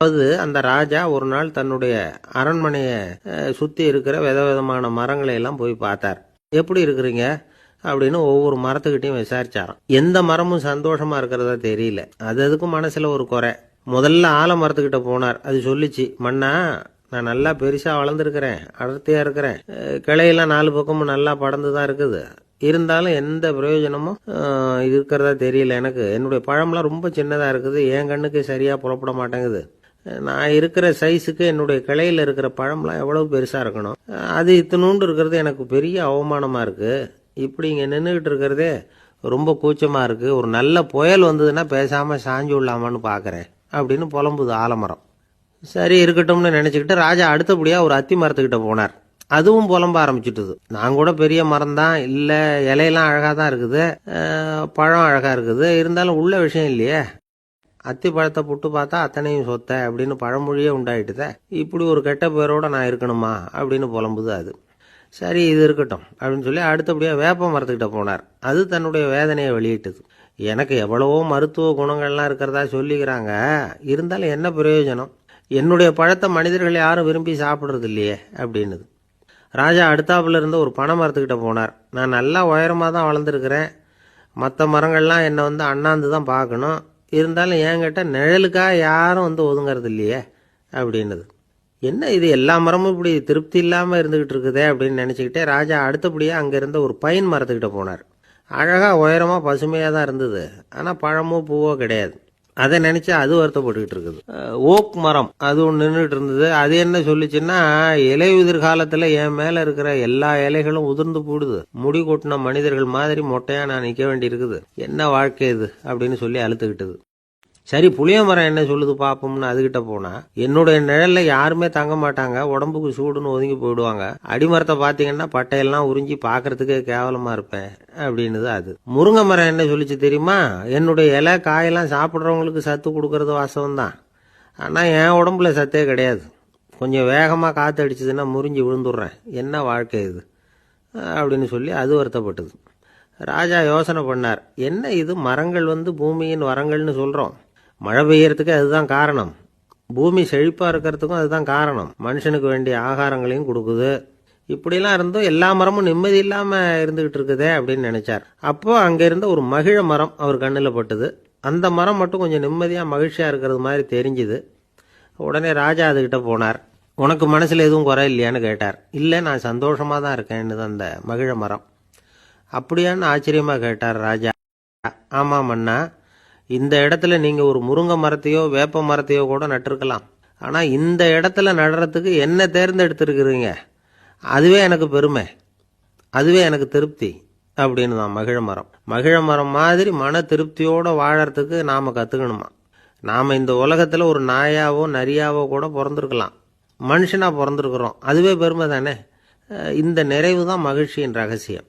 அது அந்த ராஜா ஒரு நாள் தன்னுடைய அரண்மனையை சுற்றி இருக்கிற விதவிதமான மரங்களை எல்லாம் போய் பார்த்தார். எப்படி இருக்கிறீங்க அப்படின்னு ஒவ்வொரு மரத்துக்கிட்டையும் விசாரிச்சாராம். எந்த மரமும் சந்தோஷமா இருக்கிறதா தெரியல. அதுக்கும் மனசுல ஒரு குறை. முதல்ல ஆலமரத்துக்கிட்ட போனார். அது சொல்லிச்சு, மண்ணா நான் நல்லா பெருசா வளர்ந்துருக்கிறேன், அடர்த்தியா இருக்கிறேன், கிளையெல்லாம் 4 பக்கமும் நல்லா படர்ந்துதான் இருக்குது, இருந்தாலும் எந்த பிரயோஜனமும் இருக்கிறதா தெரியல. எனக்கு என்னுடைய பழம்லாம் ரொம்ப சின்னதா இருக்குது, என் கண்ணுக்கு சரியா புலப்பட மாட்டேங்குது. நான் இருக்கிற சைஸுக்கு என்னுடைய கிளையில இருக்கிற பழம்லாம் எவ்வளவு பெருசா இருக்கணும், அது இத்தினூண்டு இருக்கிறது எனக்கு பெரிய அவமானமா இருக்கு. இப்படி இங்க நின்றுகிட்டு இருக்கிறதே ரொம்ப கூச்சமா இருக்கு. ஒரு நல்ல புயல் வந்ததுன்னா பேசாம சாஞ்சு விடலாமான்னு பாக்குறேன் அப்படின்னு புலம்புது ஆலமரம். சரி இருக்கட்டும்னு நினைச்சுக்கிட்டு ராஜா அடுத்தபடியா ஒரு அத்தி மரத்துக்கிட்ட போனார். அதுவும் புலம்ப ஆரம்பிச்சுட்டுது. நான் கூட பெரிய மரம் தான், இல்ல இலையெல்லாம் அழகா தான் இருக்குது, பழம் அழகா இருக்குது, இருந்தாலும் உள்ள விஷயம் இல்லையே. அத்தி பழத்தை புட்டு பார்த்தா அத்தனையும் சொத்த அப்படின்னு பழமொழியே உண்டாயிட்டுத. இப்படி ஒரு கெட்ட பேரோட நான் இருக்கணுமா அப்படின்னு புலம்புது அது. சரி இது இருக்கட்டும் அப்படின்னு சொல்லி அடுத்தபடியாக வேப்ப மரத்துக்கிட்ட போனார். அது தன்னுடைய வேதனையை வெளியிட்டது. எனக்கு எவ்வளவோ மருத்துவ குணங்கள்லாம் இருக்கிறதா சொல்லிக்கிறாங்க, இருந்தாலும் என்ன பிரயோஜனம், என்னுடைய பழத்தை மனிதர்கள் யாரும் விரும்பி சாப்பிட்றது இல்லையே அப்படின்னுது. ராஜா அடுத்தாப்புல இருந்த ஒரு பனை மரத்துக்கிட்ட போனார். நான் நல்லா உயரமாக தான் வளர்ந்துருக்கிறேன், மற்ற மரங்கள்லாம் என்னை அண்ணாந்து தான் பார்க்கணும், இருந்தாலும் என்கிட்ட நிழலுக்காக யாரும் ஒதுங்கிறது இல்லையே அப்படின்னுது. என்ன இது எல்லா மரமும் இப்படி திருப்தி இல்லாமல் இருந்துகிட்டு இருக்குதே அப்படின்னு நினச்சிக்கிட்டே ராஜா அடுத்தபடியாக அங்கே இருந்த ஒரு பைன் மரத்துக்கிட்ட போனார். அழகாக உயரமாக பசுமையாக தான் இருந்தது, ஆனால் பழமோ பூவோ கிடையாது. அதை நினச்சி அது வருத்தப்பட்டுக்கிட்டு இருக்குது. ஓக் மரம் அது ஒன்று நின்றுட்டு இருந்தது. அது என்ன சொல்லிச்சுன்னா, இலையுதிர் காலத்தில் என் மேலே இருக்கிற எல்லா இலைகளும் உதிர்ந்து போடுது, முடி கொட்டின மனிதர்கள் மாதிரி மொட்டையாக நான் நிற்க வேண்டி இருக்குது, என்ன வாழ்க்கை இது அப்படின்னு சொல்லி அழுத்துக்கிட்டது. சரி புளிய மரம் என்ன சொல்லுது பாப்போம்னு அதுகிட்ட போனா, என்னுடைய நிழல்ல யாருமே தங்க மாட்டாங்க, உடம்புக்கு சூடுன்னு ஒதுங்கி போயிடுவாங்க, அடிமரத்தை பாத்தீங்கன்னா பட்டையெல்லாம் உறிஞ்சி பாக்குறதுக்கே கேவலமா இருப்பேன் அப்படின்னுது அது. முருங்கை மரம் என்ன சொல்லிச்சு தெரியுமா, என்னுடைய இலை காயெல்லாம் சாப்பிட்றவங்களுக்கு சத்து கொடுக்கறது வாசம் தான், ஆனா என் உடம்புல சத்தே கிடையாது, கொஞ்சம் வேகமா காத்து அடிச்சதுன்னா முறிஞ்சி விழுந்துடுறேன், என்ன வாழ்க்கை இது அப்படின்னு சொல்லி அது வருத்தப்பட்டது. ராஜா யோசனை பண்ணார், என்ன இது மரங்கள் பூமியின் வரங்கள்னு சொல்றோம், மழை பெய்யறதுக்கு அதுதான் காரணம், பூமி செழிப்பா இருக்கிறதுக்கும் அதுதான் காரணம், மனுஷனுக்கு வேண்டிய ஆகாரங்களையும் கொடுக்குது, இப்படிலாம் இருந்தும் எல்லா மரமும் நிம்மதி இல்லாம இருந்துகிட்டு இருக்குதே அப்படின்னு நினைச்சார். அப்போ அங்க இருந்த ஒரு மகிழ மரம் அவர் கண்ணில் பட்டது. அந்த மரம் மட்டும் கொஞ்சம் நிம்மதியா மகிழ்ச்சியா இருக்கிறது மாதிரி தெரிஞ்சுது. உடனே ராஜா அதுகிட்ட போனார். உனக்கு மனசுல எதுவும் குறை இல்லையான்னு கேட்டார். இல்லை நான் சந்தோஷமா தான் இருக்கேன்னு அந்த மகிழ மரம். அப்படியான்னு ஆச்சரியமா கேட்டார் ராஜா. ஆமா மன்னா, இந்த இடத்துல நீங்க ஒரு முருங்கை மரத்தையோ வேப்ப மரத்தையோ கூட நட்டிருக்கலாம், ஆனா இந்த இடத்துல நடுறதுக்கு என்ன தேர்ந்தெடுத்திருக்கிறீங்க, அதுவே எனக்கு பெருமை, அதுவே எனக்கு திருப்தி அப்படின்னு தான் மகிழ மரம். மகிழ மரம் மாதிரி மன திருப்தியோட வாழறதுக்கு நாம கத்துக்கணுமா. நாம இந்த உலகத்துல ஒரு நாயாவோ நரியாவோ கூட பிறந்திருக்கலாம், மனுஷனா பிறந்திருக்கிறோம், அதுவே பெருமை தானே. இந்த நிறைவு தான் மகிழ்ச்சியின் ரகசியம்.